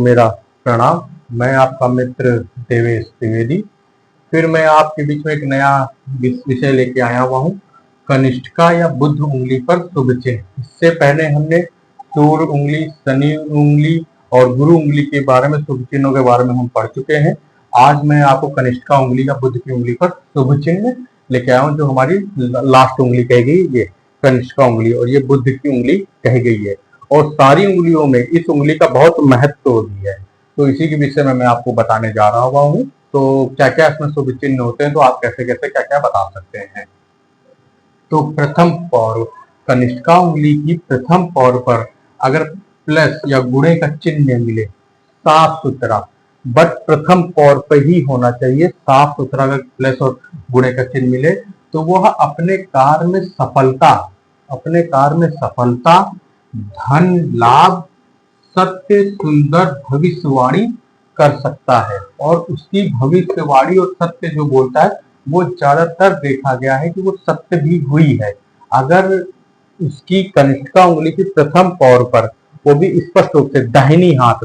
मेरा प्रणाम। मैं आपका मित्र देवेश त्रिवेदी। फिर मैं आपके बीच में एक नया विषय लेके आया हुआ हूँ, कनिष्ठिका या बुद्ध उंगली पर शुभ चिन्ह। इससे पहले हमने सूर्य उंगली, शनि उंगली और गुरु उंगली के बारे में, शुभ चिन्हों के बारे में हम पढ़ चुके हैं। आज मैं आपको कनिष्ठिका उंगली या बुद्ध की उंगली पर शुभ चिन्ह लेके आया हूँ, जो हमारी लास्ट उंगली कही गई, ये कनिष्ठिका उंगली, और ये बुद्ध की उंगली कही गई है। और सारी उंगलियों में इस उंगली का बहुत महत्व भी है, तो इसी के विषय में मैं आपको बताने जा रहा हुआ हूँ। तो क्या क्या इसमें शुभ चिन्ह होते हैं, तो आप कैसे कैसे क्या क्या बता सकते हैं। तो प्रथम पौर, कनिष्ठिका उंगली की प्रथम पौर पर अगर प्लस या गुणे का चिन्ह मिले, साफ सुथरा, बट प्रथम पौर पर ही होना चाहिए, साफ सुथरा। अगर प्लस और गुणे का चिन्ह मिले तो वह अपने कार्य में सफलता, धन लाभ, सत्य, सुंदर भविष्यवाणी कर सकता है। और उसकी भविष्यवाणी और सत्य जो बोलता है वो ज्यादातर देखा गया है कि वो सत्य भी हुई है। अगर उसकी कनिष्ठिका उंगली की प्रथम पौर पर, वो भी स्पष्ट रूप से दाहिने हाथ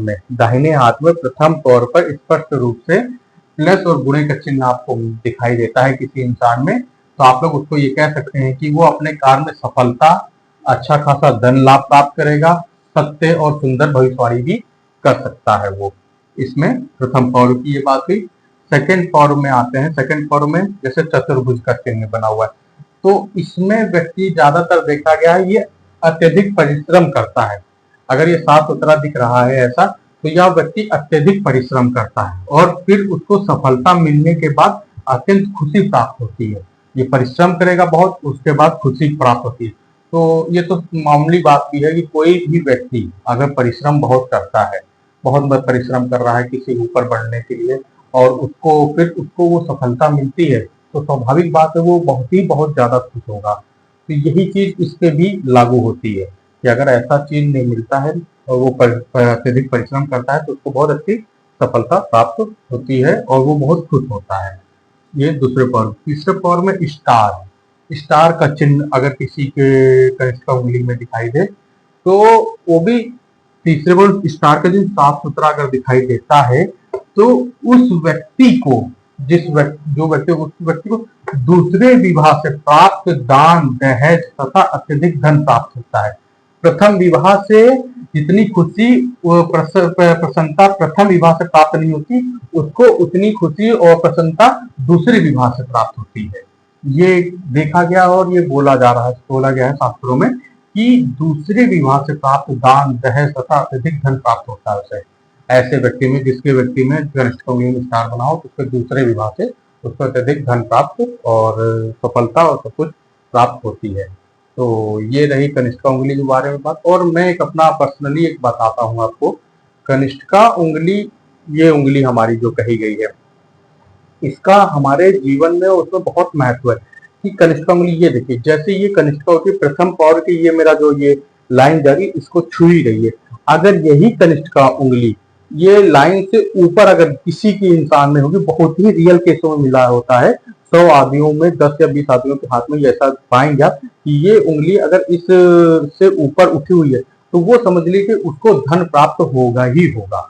में प्रथम पौर पर स्पष्ट रूप से प्लस और गुणे का चिन्ह आपको दिखाई देता है किसी इंसान में, तो आप लोग उसको ये कह सकते हैं कि वो अपने कार्य में सफलता, अच्छा खासा धन लाभ प्राप्त करेगा, सत्य और सुंदर भविष्यवाणी भी कर सकता है वो। इसमें प्रथम पौर की ये बात हुई। सेकंड पौर में आते हैं। सेकंड पौर में जैसे चतुर्भुज का चिन्ह बना हुआ है, तो इसमें व्यक्ति ज्यादातर देखा गया है ये अत्यधिक परिश्रम करता है। अगर ये साफ सुथरा दिख रहा है ऐसा, तो यह व्यक्ति अत्यधिक परिश्रम करता है और फिर उसको सफलता मिलने के बाद अत्यंत खुशी प्राप्त होती है। ये परिश्रम करेगा बहुत, उसके बाद खुशी प्राप्त होती है। तो ये तो मामूली बात भी है कि कोई भी व्यक्ति अगर परिश्रम बहुत करता है, बहुत परिश्रम कर रहा है किसी ऊपर बढ़ने के लिए, और उसको वो सफलता मिलती है, तो स्वाभाविक बात है वो बहुत ज्यादा खुश होगा। तो यही चीज इस पे भी लागू होती है कि अगर ऐसा चीज नहीं मिलता है और वो अत्यधिक परिश्रम करता है, तो उसको बहुत अच्छी सफलता प्राप्त होती है और वो बहुत खुश होता है। ये दूसरे पौर। तीसरे पौर में स्टार का चिन्ह अगर किसी के कनिष्ठिका उंगली में दिखाई दे, तो वो भी तीसरे पौर स्टार का चिन्ह साफ सुथरा अगर दिखाई देता है, तो उस व्यक्ति को उस व्यक्ति को दूसरे विवाह से प्राप्त दान, दहेज तथा अत्यधिक धन प्राप्त होता है। प्रथम विवाह से जितनी खुशी प्रसन्नता प्रथम विवाह से प्राप्त नहीं होती, उसको उतनी खुशी और प्रसन्नता दूसरे विवाह से प्राप्त होती है। ये देखा गया और ये बोला गया है शास्त्रों में कि दूसरे विवाह से प्राप्त दान, दहेज तथा अत्यधिक धन प्राप्त होता है उसे। ऐसे व्यक्ति में, जिसके व्यक्ति में कनिष्ठिका उंगली में स्टार बना हो, तो उसके दूसरे विवाह से उसको अत्यधिक धन प्राप्त और सफलता और सब कुछ प्राप्त होती है। तो ये रही कनिष्ठिका उंगली के बारे में बात। और मैं एक अपना पर्सनली एक बताता हूँ आपको। कनिष्ठिका उंगली, ये उंगली हमारी जो कही गई है, इसका हमारे जीवन में उसमें बहुत महत्व है कि कनिष्ठिका उंगली, ये देखिए जैसे ये कनिष्ठिका की प्रथम पौर की ये मेरा जो ये लाइन जा रही है, इसको छू ही रही है। अगर यही कनिष्ठिका उंगली ये लाइन से ऊपर अगर किसी की इंसान में होगी, बहुत ही रियल केसों में मिला होता है, 100 आदमियों में 10 या 20 आदमियों के हाथ में ऐसा पाएंगे आप कि ये उंगली अगर इस से ऊपर उठी हुई है, तो वो समझ लीजिए कि उसको धन प्राप्त होगा ही होगा।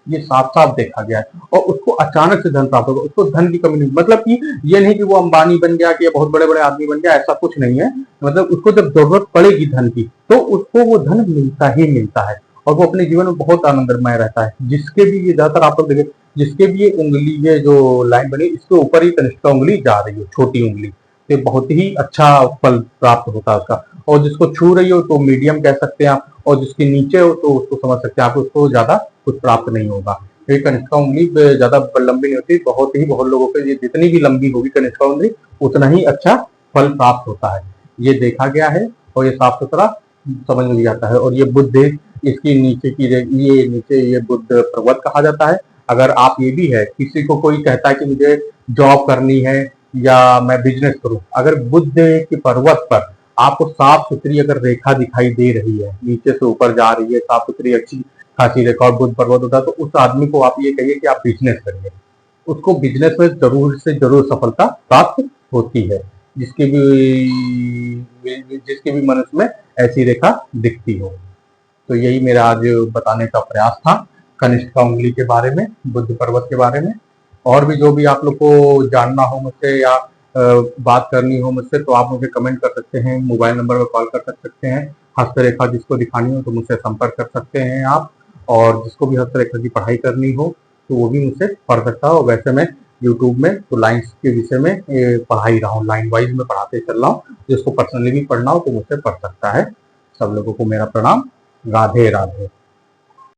ये साफ साफ देखा गया है। और उसको अचानक से धन प्राप्त होगा, उसको धन की कमी नहीं, मतलब कि ये नहीं कि वो अंबानी बन गया कि बहुत बड़े बड़े आदमी बन गया, ऐसा कुछ नहीं है। मतलब उसको जब जरूरत पड़ेगी धन की, तो उसको वो धन मिलता ही मिलता है और वो अपने जीवन में बहुत आनंदमय रहता है। जिसके भी ये ज्यादातर आप लोग देखें, जिसके भी ये उंगली, ये जो लाइन बनी, इसके ऊपर ही कनिष्ठिका उंगली जा रही है, छोटी उंगली, तो बहुत ही अच्छा फल प्राप्त होता है उसका। और जिसको छू रही हो तो मीडियम कह सकते हैं आप, और जिसके नीचे हो तो उसको समझ सकते हैं आप, उसको ज्यादा कुछ प्राप्त नहीं होगा। ये कनिष्ठिका उंगली ज्यादा लंबी नहीं होती, बहुत लोगों के, ये जितनी भी लंबी होगी कनिष्ठिका उंगली, उतना ही अच्छा फल प्राप्त होता है। ये देखा गया है और ये साफ सुथरा समझ में भी आता है। और ये बुद्ध, इसकी नीचे की ये नीचे ये बुद्ध पर्वत कहा जाता है। अगर आप ये भी है, किसी को कोई कहता है कि मुझे जॉब करनी है या मैं बिजनेस करूं, अगर बुद्ध के पर्वत पर आपको साफ सुथरी अगर रेखा दिखाई दे रही है, नीचे से ऊपर जा रही है, साफ सुथरी अच्छी खासी रेखा और बुद्ध पर्वत होता है, तो उस आदमी को आप ये कहिए कि आप बिजनेस करिए, उसको बिजनेस में जरूर से जरूर सफलता प्राप्त होती है। जिसके भी मनुष्य में ऐसी रेखा दिखती हो। तो यही मेरा आज बताने का प्रयास था। कनिष्ठ का उंगली के बारे में, बुद्ध पर्वत के बारे में। और भी जो भी आप लोग को जानना हो मुझसे या बात करनी हो मुझसे, तो आप मुझे कमेंट कर सकते हैं, मोबाइल नंबर पर कॉल कर सकते हैं। हस्तरेखा जिसको दिखानी हो तो मुझसे संपर्क कर सकते हैं आप। और जिसको भी हस्तरेखा की पढ़ाई करनी हो तो वो भी मुझसे पढ़ सकता है। और वैसे मैं यूट्यूब में तो लाइन्स के विषय में पढ़ा ही रहा हूँ, लाइन वाइज में पढ़ाते चल रहा हूँ। जिसको पर्सनली भी पढ़ना हो तो मुझसे पढ़ सकता है। सब लोगों को मेरा प्रणाम। राधे राधे।